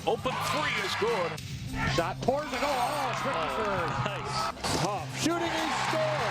Open three is good. Shot pours a goal. Oh, Schwittenberg. Nice. Tough shooting, he scores.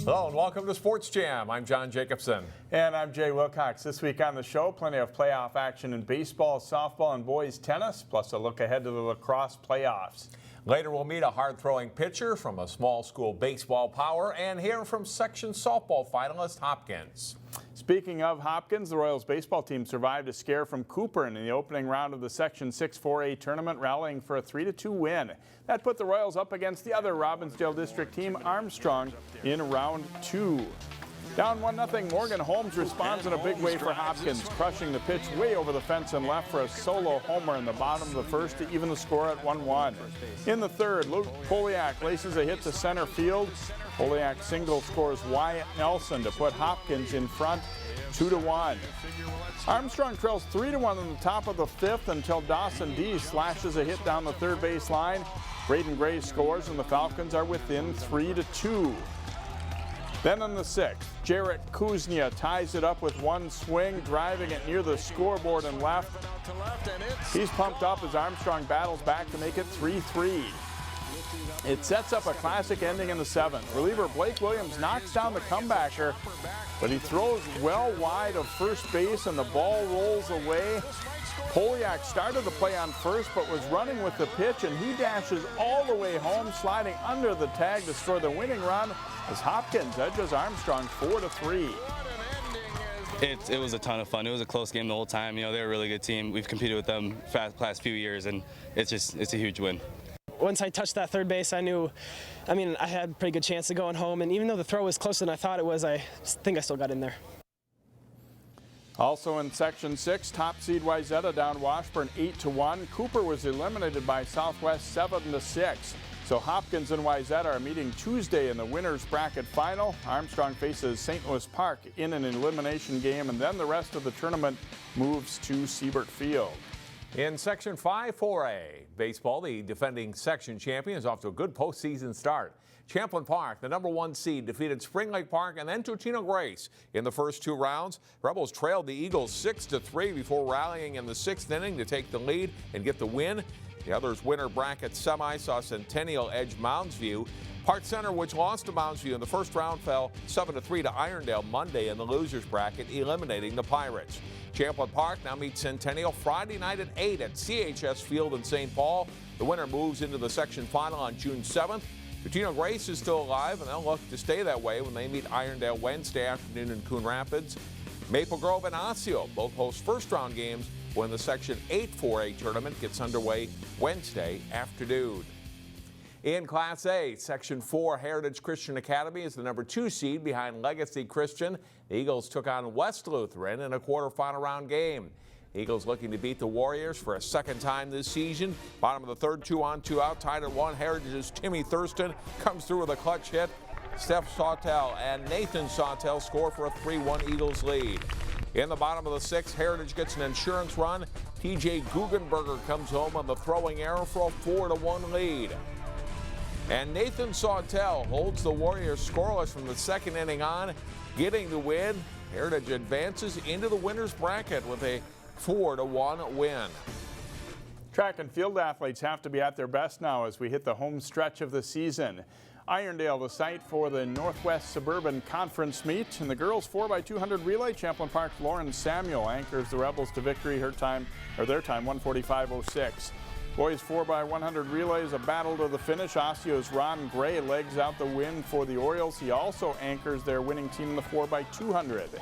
Hello and welcome to Sports Jam. I'm John Jacobson. And I'm Jay Wilcox. This week on the show, plenty of playoff action in baseball, softball, and boys tennis, plus a look ahead to the lacrosse playoffs. Later, we'll meet a hard-throwing pitcher from a small school baseball power and hear from section softball finalist Hopkins. Speaking of Hopkins, the Royals baseball team survived a scare from Cooper in the opening round of the Section 6 4A tournament, rallying for a 3-2 win. That put the Royals up against the other Robbinsdale District team, Armstrong, in round 2. Down 1-0, Morgan Holmes responds in a big way for Hopkins, crushing the pitch way over the fence and left for a solo homer in the bottom of the first to even the score at 1-1. In the third, Luke Poliak laces a hit to center field. Poliak single scores Wyatt Nelson to put Hopkins in front 2-1. Armstrong trails 3-1 in the top of the fifth until Dawson D slashes a hit down the third base line. Braden Gray scores and the Falcons are within 3-2. Then in the sixth, Jarrett Kuznia ties it up with one swing, driving it near the scoreboard and left. He's pumped up as Armstrong battles back to make it 3-3. It sets up a classic ending in the seventh. Reliever Blake Williams knocks down the comebacker, but he throws well wide of first base and the ball rolls away. Poliak started the play on first but was running with the pitch, and he dashes all the way home, sliding under the tag to score the winning run as Hopkins edges Armstrong 4-3. It was a ton of fun. It was a close game the whole time. You know, they're a really good team. We've competed with them the past few years, and it's a huge win. Once I touched that third base, I had a pretty good chance of going home, and even though the throw was closer than I thought it was, I think I still got in there. Also in Section 6, top seed Wayzata down Washburn 8-1. Cooper was eliminated by Southwest 7-6. So Hopkins and Wayzata are meeting Tuesday in the winner's bracket final. Armstrong faces St. Louis Park in an elimination game, and then the rest of the tournament moves to Siebert Field. In Section 5 4A baseball, the defending section champion is off to a good postseason start. Champlin Park, the #1 seed, defeated Spring Lake Park and then Totino Grace in the first two rounds. Rebels trailed the Eagles 6-3 before rallying in the sixth inning to take the lead and get the win. The others' winner bracket semi saw Centennial edge Mounds View. Park Center, which lost to Mounds View in the first round, fell 7-3 to Irondale Monday in the losers bracket, eliminating the Pirates. Champlin Park now meets Centennial Friday night at 8 at CHS Field in St. Paul. The winner moves into the section final on June 7th. Totino Grace is still alive, and they'll look to stay that way when they meet Irondale Wednesday afternoon in Coon Rapids. Maple Grove and Osseo both host first-round games when the Section 8 4A tournament gets underway Wednesday afternoon. In Class A, Section 4 Heritage Christian Academy is the #2 seed behind Legacy Christian. The Eagles took on West Lutheran in a quarterfinal round game. The Eagles looking to beat the Warriors for a second time this season. Bottom of the third, 2-on, 2-out, tied at 1. Heritage's Timmy Thurston comes through with a clutch hit. Steph Sawtell and Nathan Sawtell score for a 3-1 Eagles lead. In the bottom of the sixth, Heritage gets an insurance run. TJ Guggenberger comes home on the throwing error for a 4-1 lead. And Nathan Sawtell holds the Warriors scoreless from the second inning on, getting the win. Heritage advances into the winner's bracket with a 4-1 win. Track and field athletes have to be at their best now as we hit the home stretch of the season. Irondale, the site for the Northwest Suburban Conference meet, and the girls 4x200 relay. Champlin Park's Lauren Samuel anchors the Rebels to victory. Their time 1:45.06. Boys 4x100 relay is a battle to the finish. Osseo's Ron Gray legs out the win for the Orioles. He also anchors their winning team in the 4x200.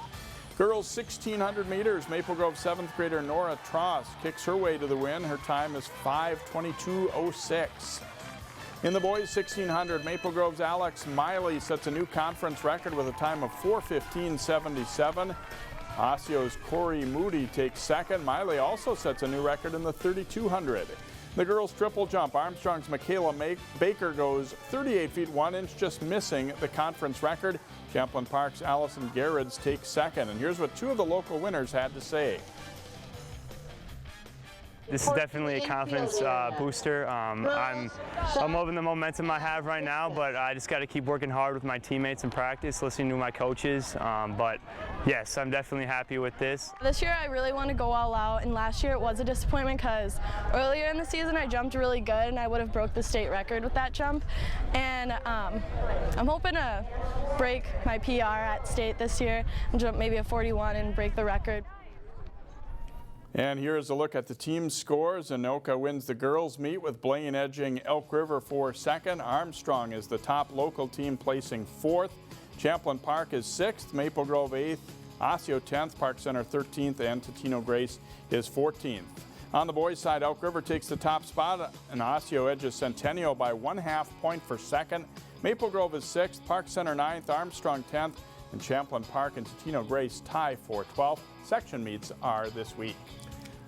Girls 1600 meters, Maple Grove 7th grader Nora Tross kicks her way to the win. Her time is 5:22.06. In the boys 1600, Maple Grove's Alex Miley sets a new conference record with a time of 4:15.77. Osseo's Corey Moody takes second. Miley also sets a new record in the 3200. The girls triple jump, Armstrong's Michaela Baker goes 38 feet 1 inch, just missing the conference record. Champlin Park's Allison Garrids takes second. And here's what two of the local winners had to say. This is definitely a confidence booster. I'm loving the momentum I have right now, but I just got to keep working hard with my teammates in practice, listening to my coaches. But yes, I'm definitely happy with this. This year I really want to go all out, and last year it was a disappointment because earlier in the season I jumped really good and I would have broke the state record with that jump. And I'm hoping to break my PR at state this year and jump maybe a 41 and break the record. And here's a look at the team scores. Anoka wins the girls' meet with Blaine edging Elk River for second. Armstrong is the top local team, placing fourth. Champlain Park is sixth, Maple Grove 8th, Osseo 10th, Park Center 13th, and Totino Grace is 14th. On the boys' side, Elk River takes the top spot, and Osseo edges Centennial by 1/2 point for second. Maple Grove is 6th, Park Center 9th, Armstrong 10th, and Champlain Park and Totino Grace tie for 12th. Section meets are this week.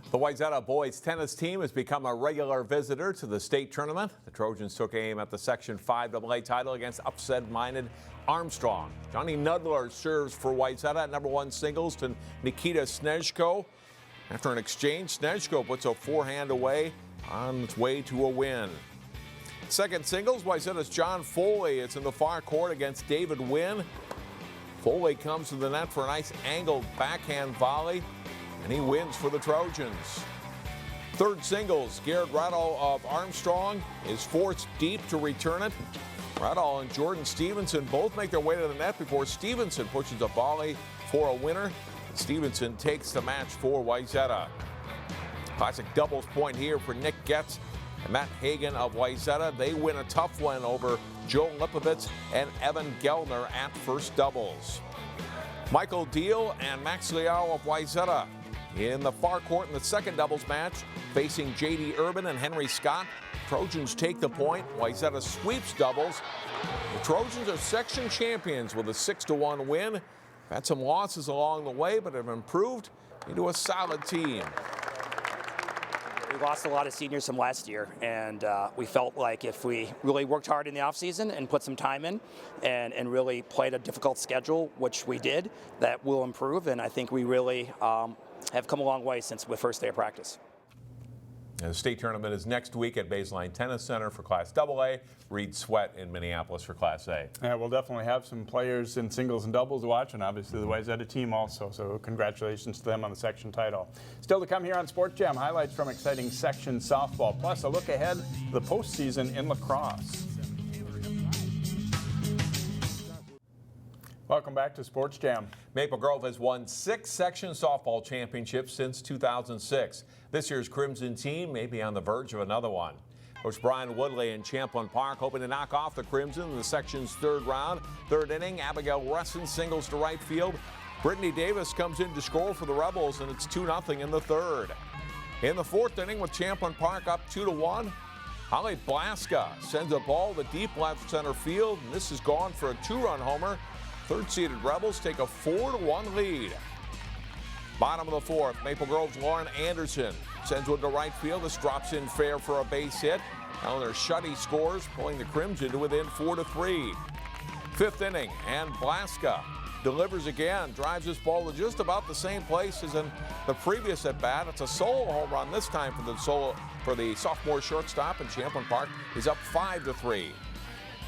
The Wayzata boys tennis team has become a regular visitor to the state tournament. The Trojans took aim at the Section 5 AA title against upset-minded Armstrong. Johnny Nudler serves for Wayzata at #1 singles to Nikita Snezhko. After an exchange, Snezhko puts a forehand away on its way to a win. Second singles, Wayzata's John Foley. It's in the far court against David Wynn. Foley comes to the net for a nice angled backhand volley, and he wins for the Trojans. Third singles, Garrett Rattle of Armstrong is forced deep to return it. Rattle and Jordan Stevenson both make their way to the net before Stevenson pushes a volley for a winner. Stevenson takes the match for Wayzata. Classic doubles point here for Nick Getz and Matt Hagan of Wayzata. They win a tough one over Joe Lipovitz and Evan Gelner at first doubles. Michael Deal and Max Liao of Wayzata in the far court in the second doubles match, facing J.D. Urban and Henry Scott. Trojans take the point. Wayzata sweeps doubles. The Trojans are section champions with a 6-1 win. Had some losses along the way, but have improved into a solid team. We lost a lot of seniors from last year, and we felt like if we really worked hard in the offseason and put some time in and really played a difficult schedule, which we did, that will improve. And I think we really have come a long way since the first day of practice. And the state tournament is next week at Baseline Tennis Center for Class AA. Reed Sweat in Minneapolis for Class A. Yeah, we'll definitely have some players in singles and doubles to watch, and obviously the Wayzata team also. So congratulations to them on the section title. Still to come here on Sports Jam, highlights from exciting section softball, plus a look ahead to the postseason in lacrosse. Welcome back to Sports Jam. Maple Grove has won 6 section softball championships since 2006. This year's Crimson team may be on the verge of another one. Coach Brian Woodley in Champlain Park hoping to knock off the Crimson in the section's third round. Third inning, Abigail Resson singles to right field. Brittany Davis comes in to score for the Rebels, and it's 2-0 in the third. In the fourth inning, with Champlain Park up 2-1, Holly Blaska sends a ball to deep left center field, and this is gone for a 2-run homer. Third-seeded Rebels take a 4-1 lead. Bottom of the fourth, Maple Grove's Lauren Anderson sends one to right field. This drops in fair for a base hit. Eleanor Shuddy scores, pulling the Crimson to within 4-3. Fifth inning, and Blaska delivers again, drives this ball to just about the same place as in the previous at-bat. It's a solo home run this time for the sophomore shortstop, and Champlain Park is up 5-3.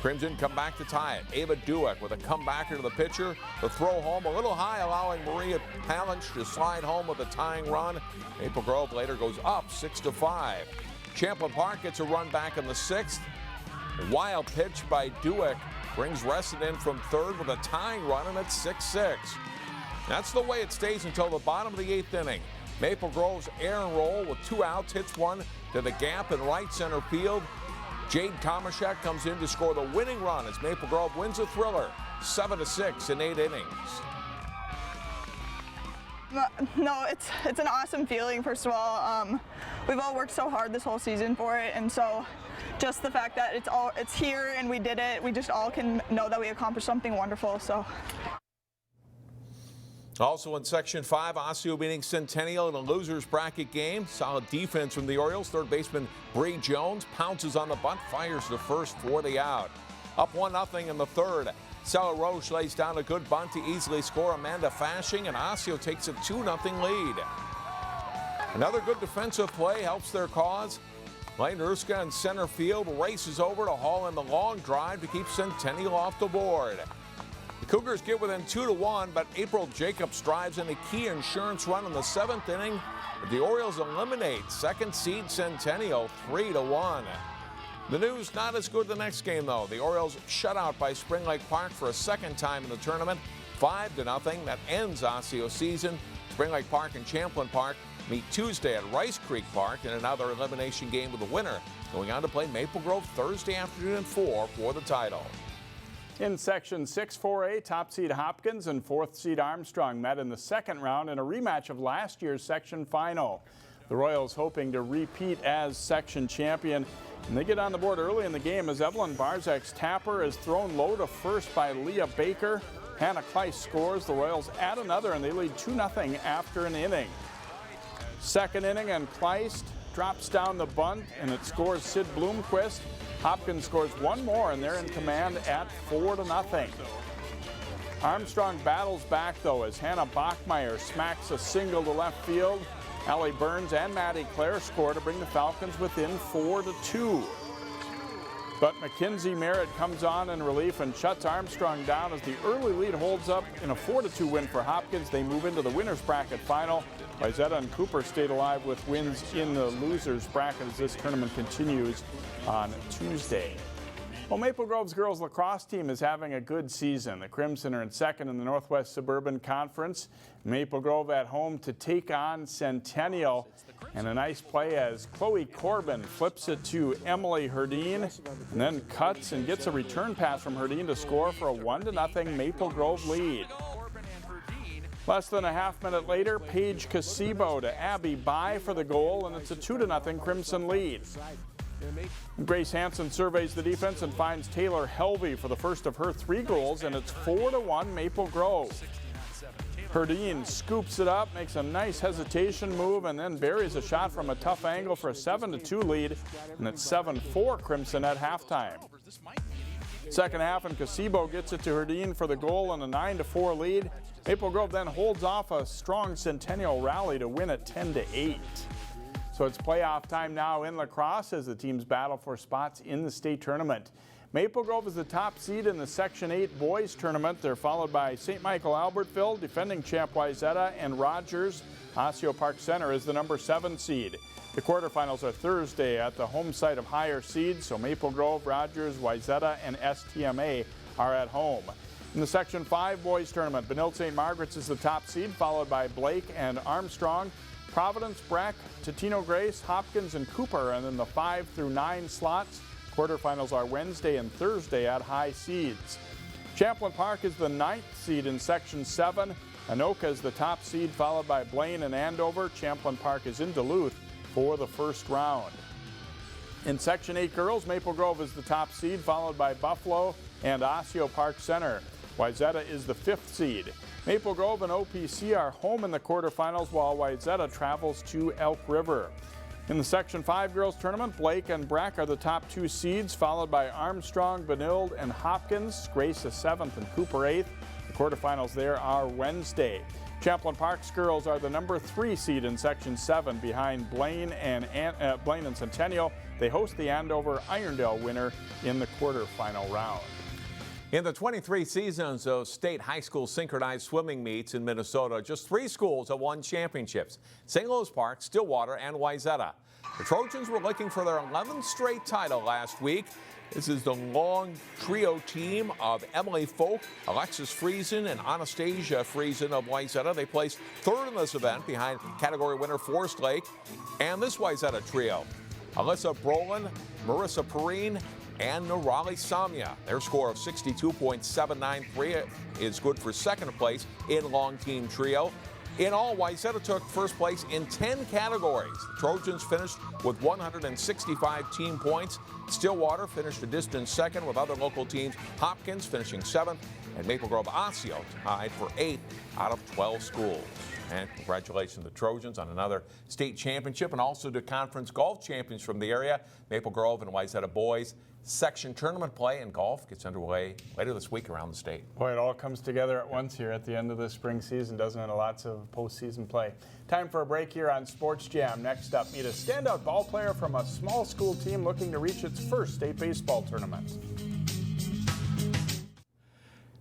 Crimson come back to tie it. Ava Dueck with a comebacker to the pitcher. The throw home a little high, allowing Maria Palinch to slide home with a tying run. Maple Grove later goes up 6-5. Champlain Park gets a run back in the sixth. A wild pitch by Dueck brings Reston in from third with a tying run, and it's 6-6. That's the way it stays until the bottom of the eighth inning. Maple Grove's Aaron Roll with 2 outs hits one to the gap in right center field. Jade Tomaszek comes in to score the winning run as Maple Grove wins a thriller, 7-6 in 8 innings. No, it's an awesome feeling, first of all. We've all worked so hard this whole season for it, and so just the fact that it's here and we did it, we just all can know that we accomplished something wonderful. So. Also in Section 5, Osseo beating Centennial in a loser's bracket game. Solid defense from the Orioles. Third baseman Bree Jones pounces on the bunt, fires to first for the out. Up 1-0 in the third. Stella Roche lays down a good bunt to easily score Amanda Fashing, and Osseo takes a 2-0 lead. Another good defensive play helps their cause. Lane Urska in center field races over to haul in the long drive to keep Centennial off the board. The Cougars get within 2-1, but April Jacobs drives in a key insurance run in the 7th inning. But the Orioles eliminate second seed Centennial 3-1. The news not as good the next game, though. The Orioles shut out by Spring Lake Park for a second time in the tournament, 5-0. That ends Osseo season. Spring Lake Park and Champlin Park meet Tuesday at Rice Creek Park in another elimination game with the winner going on to play Maple Grove Thursday afternoon at 4 for the title. In Section 6-4A, top seed Hopkins and 4th seed Armstrong met in the second round in a rematch of last year's section final. The Royals hoping to repeat as section champion. And they get on the board early in the game as Evelyn Barzak's tapper is thrown low to first by Leah Baker. Hannah Kleist scores. The Royals add another and they lead 2-0 after an inning. Second inning and Kleist drops down the bunt and it scores Sid Bloomquist. Hopkins scores one more and they're in command at 4-0. Armstrong battles back though as Hannah Bachmeyer smacks a single to left field. Allie Burns and Maddie Clare score to bring the Falcons within 4-2. But Mackenzie Merritt comes on in relief and shuts Armstrong down as the early lead holds up in a 4-2 win for Hopkins. They move into the winner's bracket final. Wayzata and Cooper stayed alive with wins in the loser's bracket as this tournament continues on Tuesday. Well, Maple Grove's girls lacrosse team is having a good season. The Crimson are in second in the Northwest Suburban Conference. Maple Grove at home to take on Centennial. And a nice play as Chloe Corbin flips it to Emily Herdeen and then cuts and gets a return pass from Herdeen to score for a 1-0 Maple Grove lead. Less than a half minute later, Paige Casibo to Abby By for the goal, and it's a 2-0 Crimson lead. Grace Hansen surveys the defense and finds Taylor Helvey for the first of her 3 goals, and it's 4-1 Maple Grove. Herdeen scoops it up, makes a nice hesitation move, and then buries a shot from a tough angle for a 7-2 lead, and it's 7-4 Crimson at halftime. Second half, and Casibo gets it to Herdeen for the goal and a 9-4 lead. Maple Grove then holds off a strong Centennial rally to win at 10-8. So it's playoff time now in lacrosse as the teams battle for spots in the state tournament. Maple Grove is the top seed in the Section 8 boys tournament. They're followed by St. Michael Albertville, defending champ Wayzata, and Rogers. Osseo Park Center is the number 7 seed. The quarterfinals are Thursday at the home site of higher seeds, so Maple Grove, Rogers, Wayzata, and STMA are at home. In the Section 5 boys tournament, Benilde St. Margaret's is the top seed, followed by Blake and Armstrong. Providence, Breck, Totino Grace, Hopkins, and Cooper, and then the 5 through 9 slots. Quarterfinals are Wednesday and Thursday at high seeds. Champlin Park is the 9th seed in Section 7. Anoka is the top seed, followed by Blaine and Andover. Champlin Park is in Duluth for the first round. In Section 8 girls, Maple Grove is the top seed, followed by Buffalo and Osseo Park Center. Wayzata is the 5th seed. Maple Grove and OPC are home in the quarterfinals, while Wayzata travels to Elk River. In the Section 5 girls tournament, Blake and Breck are the top 2 seeds, followed by Armstrong, Benilde, and Hopkins. Grace is 7th and Cooper 8th. The quarterfinals there are Wednesday. Champlin Park's girls are the number 3 seed in Section 7 behind Blaine and Centennial. They host the Andover Irondale winner in the quarterfinal round. In the 23 seasons of state high school synchronized swimming meets in Minnesota, just 3 schools have won championships: St. Louis Park, Stillwater, and Wayzata. The Trojans were looking for their 11th straight title last week. This is the long trio team of Emily Folk, Alexis Friesen, and Anastasia Friesen of Wayzata. They placed 3rd in this event behind category winner Forest Lake. And this Wayzata trio: Alyssa Brolin, Marissa Perrine, and Nurali Samia. Their score of 62.793 is good for 2nd place in long team trio. In all, Wayzata took 1st place in 10 categories. The Trojans finished with 165 team points. Stillwater finished a distant 2nd with other local teams, Hopkins finishing 7th, And Maple Grove Osseo tied for 8th out of 12 schools. And congratulations to the Trojans on another state championship, and also to conference golf champions from the area. Maple Grove and Wayzata boys section tournament play in golf gets underway later this week around the state. Boy, it all comes together at once here at the end of the spring season, doesn't it? Lots of postseason play. Time for a break here on Sports Jam. Next up, meet a standout ball player from a small school team looking to reach its first state baseball tournament.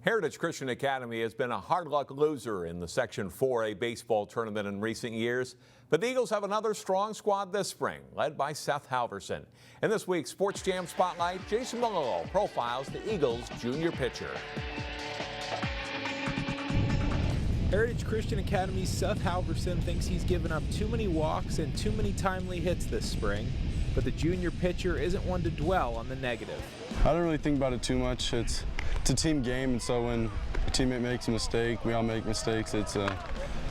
Heritage Christian Academy has been a hard luck loser in the Section 4A baseball tournament in recent years, but the Eagles have another strong squad this spring, led by Seth Halvorsen. In this week's Sports Jam Spotlight, Jason Melillo profiles the Eagles' junior pitcher. Heritage Christian Academy's Seth Halvorsen thinks he's given up too many walks and too many timely hits this spring, but the junior pitcher isn't one to dwell on the negative. I don't really think about it too much. It's a team game, and so when a teammate makes a mistake, we all make mistakes. It's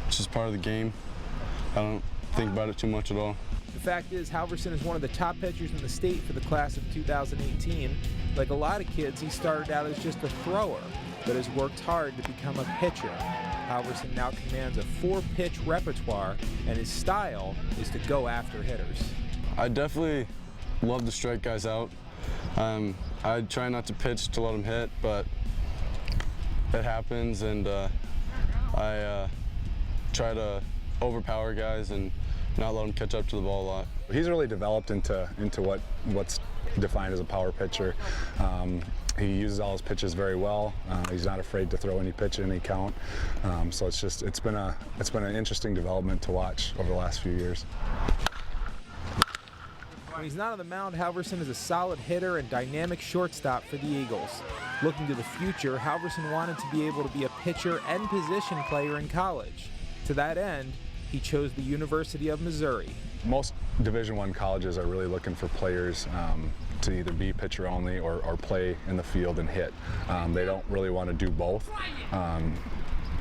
just part of the game. I don't think about it too much at all. The fact is, Halvorsen is one of the top pitchers in the state for the class of 2018. Like a lot of kids, he started out as just a thrower, but has worked hard to become a pitcher. Halvorsen now commands a 4-pitch repertoire, and his style is to go after hitters. I definitely love to strike guys out. I try not to pitch to let them hit, but it happens, and I try to overpower guys and not let them catch up to the ball a lot. He's really developed into what's defined as a power pitcher. He uses all his pitches very well. He's not afraid to throw any pitch in any count. So it's been an interesting development to watch over the last few years. When he's not on the mound, Halvorsen is a solid hitter and dynamic shortstop for the Eagles. Looking to the future, Halvorsen wanted to be able to be a pitcher and position player in college. To that end, he chose the University of Missouri. Most Division I colleges are really looking for players to either be pitcher only or play in the field and hit. They don't really want to do both.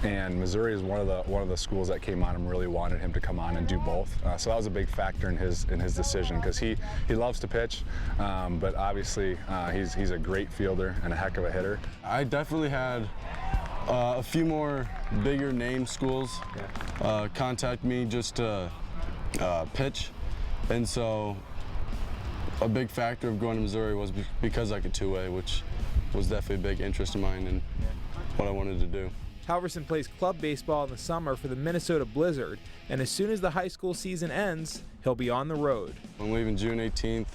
And Missouri is one of the schools that came on and really wanted him to come on and do both. So that was a big factor in his decision, because he loves to pitch, but obviously he's a great fielder and a heck of a hitter. I definitely had a few more bigger name schools contact me just to pitch, and so a big factor of going to Missouri was because I could two-way, which was definitely a big interest of mine and what I wanted to do. Halvorsen plays club baseball in the summer for the Minnesota Blizzard, and as soon as the high school season ends, he'll be on the road. I'm leaving June 18th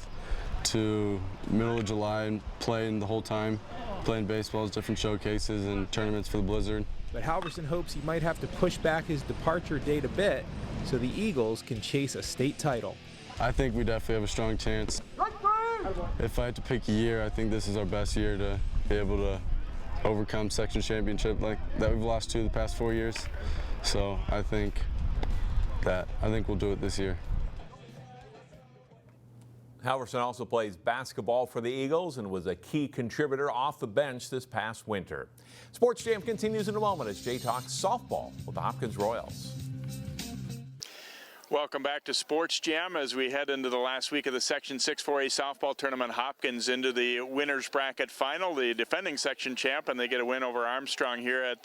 to middle of July and playing the whole time, playing baseballs, different showcases and tournaments for the Blizzard. But Halvorsen hopes he might have to push back his departure date a bit so the Eagles can chase a state title. I think we definitely have a strong chance. If I had to pick a year, I think this is our best year to be able to overcome section championship like that we've lost to the past 4 years. So I think we'll do it this year. Halvorsen also plays basketball for the Eagles and was a key contributor off the bench this past winter. Sports Jam continues in a moment as Jay talks softball with the Hopkins Royals. Welcome back to Sports Jam as we head into the last week of the Section 6-4A softball tournament. Hopkins into the winner's bracket final, the defending section champ, and they get a win over Armstrong here at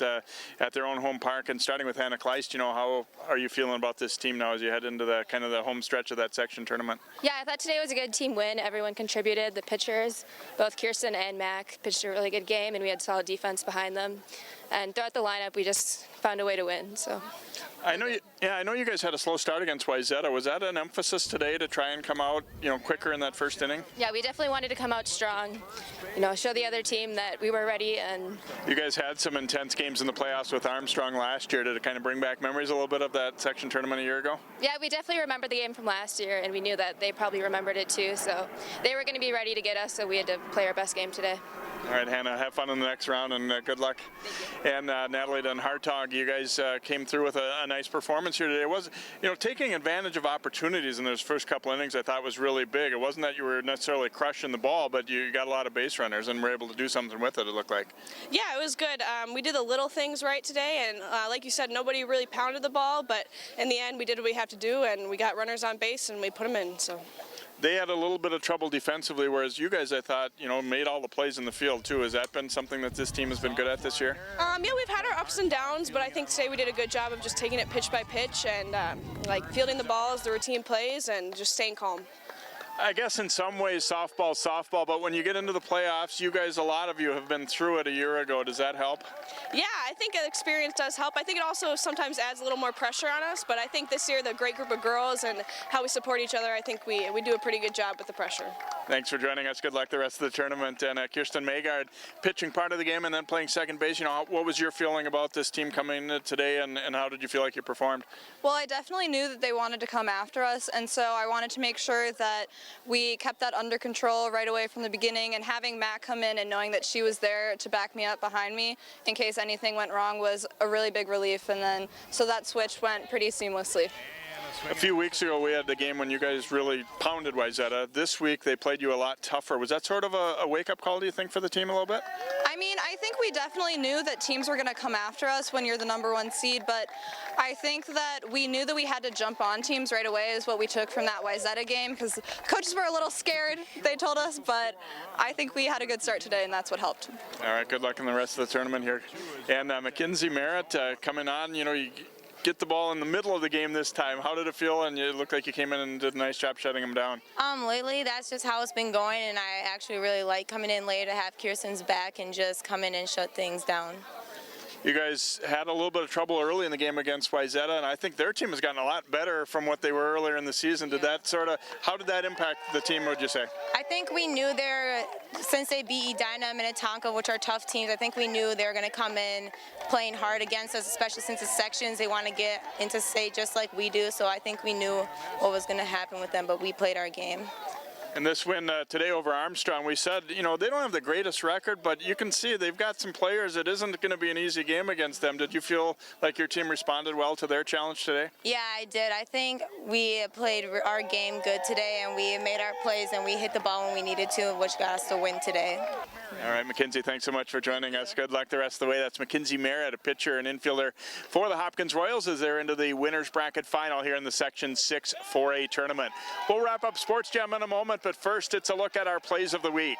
their own home park. And starting with Hannah Kleist, you know, how are you feeling about this team now as you head into the kind of the home stretch of that section tournament? Yeah, I thought today was a good team win. Everyone contributed. The pitchers, both Kirsten and Mac, pitched a really good game, and we had solid defense behind them. And throughout the lineup, we just found a way to win. So, I know you guys had a slow start against Wayzata. Was that an emphasis today to try and come out, you know, quicker in that first inning? Yeah, we definitely wanted to come out strong. You know, show the other team that we were ready. And you guys had some intense games in the playoffs with Armstrong last year. Did it kind of bring back memories a little bit of that section tournament a year ago? Yeah, we definitely remember the game from last year, and we knew that they probably remembered it too. So they were going to be ready to get us, so we had to play our best game today. All right, Hannah, have fun in the next round, and good luck. And Natalie DenHartog, you guys came through with a nice performance here today. It was, you know, taking advantage of opportunities in those first couple innings I thought was really big. It wasn't that you were necessarily crushing the ball, but you got a lot of base runners and were able to do something with it, it looked like. Yeah, it was good. We did the little things right today, and like you said, nobody really pounded the ball, but in the end we did what we have to do, and we got runners on base and we put them in. So. They had a little bit of trouble defensively, whereas you guys, I thought, made all the plays in the field too. Has that been something that this team has been good at this year? Yeah, we've had our ups and downs, but I think today we did a good job of just taking it pitch by pitch and fielding the ball as the routine plays and just staying calm. I guess in some ways softball, but when you get into the playoffs, you guys, a lot of you have been through it a year ago. Does that help? Yeah, I think experience does help. I think it also sometimes adds a little more pressure on us, but I think this year the great group of girls and how we support each other, I think we do a pretty good job with the pressure. Thanks for joining us. Good luck the rest of the tournament. And Kirsten, Maagard pitching part of the game and then playing second base. What was your feeling about this team coming in today, and how did you feel like you performed? Well, I definitely knew that they wanted to come after us, and so I wanted to make sure that we kept that under control right away from the beginning, and having Matt come in and knowing that she was there to back me up behind me in case anything went wrong was a really big relief, and then so that switch went pretty seamlessly. A few weeks ago we had the game when you guys really pounded Wayzata. This week they played you a lot tougher. Was that sort of a wake-up call, do you think, for the team a little bit? I mean, I think we definitely knew that teams were going to come after us when you're the #1 seed, but I think that we knew that we had to jump on teams right away is what we took from that Wayzata game, because coaches were a little scared, they told us, but I think we had a good start today, and that's what helped. All right, good luck in the rest of the tournament here. And Mackenzie, Merritt coming on, you get the ball in the middle of the game this time. How did it feel? And it looked like you came in and did a nice job shutting them down. Lately, that's just how it's been going, and I actually really like coming in later to have Kirsten's back and just come in and shut things down. You guys had a little bit of trouble early in the game against Wayzata, and I think their team has gotten a lot better from what they were earlier in the season. How did that impact the team, would you say? I think we knew since they beat Edina and Minnetonka, which are tough teams, I think we knew they were going to come in playing hard against us, especially since it's sections. They want to get into state just like we do, so I think we knew what was going to happen with them, but we played our game. And this win today over Armstrong, we said, they don't have the greatest record, but you can see they've got some players. It isn't going to be an easy game against them. Did you feel like your team responded well to their challenge today? Yeah, I did. I think we played our game good today, and we made our plays, and we hit the ball when we needed to, which got us to win today. All right, Mackenzie, thanks so much for joining us. Good luck the rest of the way. That's Mackenzie Merritt, a pitcher and infielder for the Hopkins Royals as they're into the winner's bracket final here in the Section 6 4A tournament. We'll wrap up Sports Jam in a moment, but first it's a look at our plays of the week.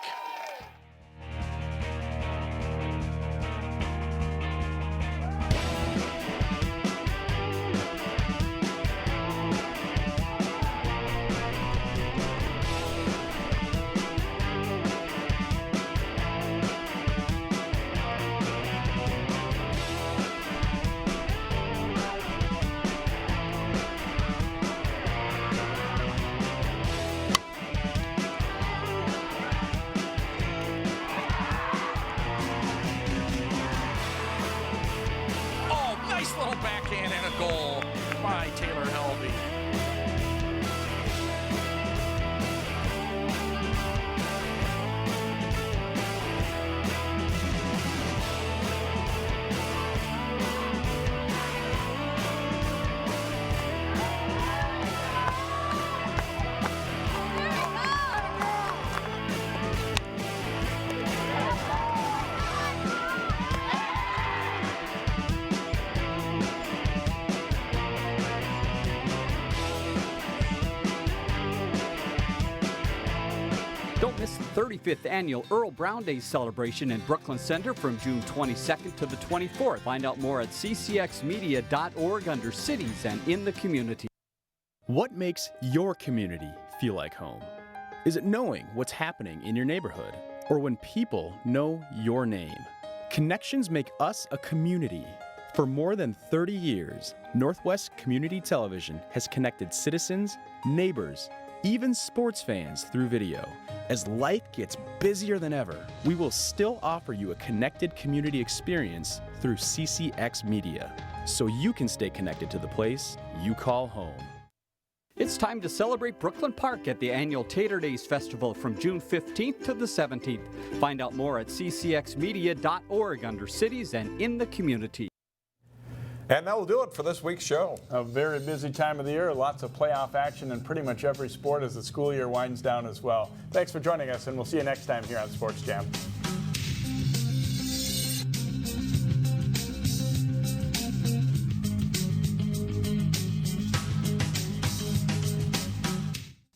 Backhand and a goal by Taylor Helby. Don't miss the 35th annual Earl Brown Day celebration in Brooklyn Center from June 22nd to the 24th. Find out more at ccxmedia.org under cities and in the community. What makes your community feel like home? Is it knowing what's happening in your neighborhood? Or when people know your name? Connections make us a community. For more than 30 years, Northwest Community Television has connected citizens, neighbors, even sports fans through video. As life gets busier than ever, we will still offer you a connected community experience through CCX Media, so you can stay connected to the place you call home. It's time to celebrate Brooklyn Park at the annual Tater Days Festival from June 15th to the 17th. Find out more at ccxmedia.org under cities and in the community. And that will do it for this week's show. A very busy time of the year, lots of playoff action in pretty much every sport as the school year winds down as well. Thanks for joining us, and we'll see you next time here on Sports Jam.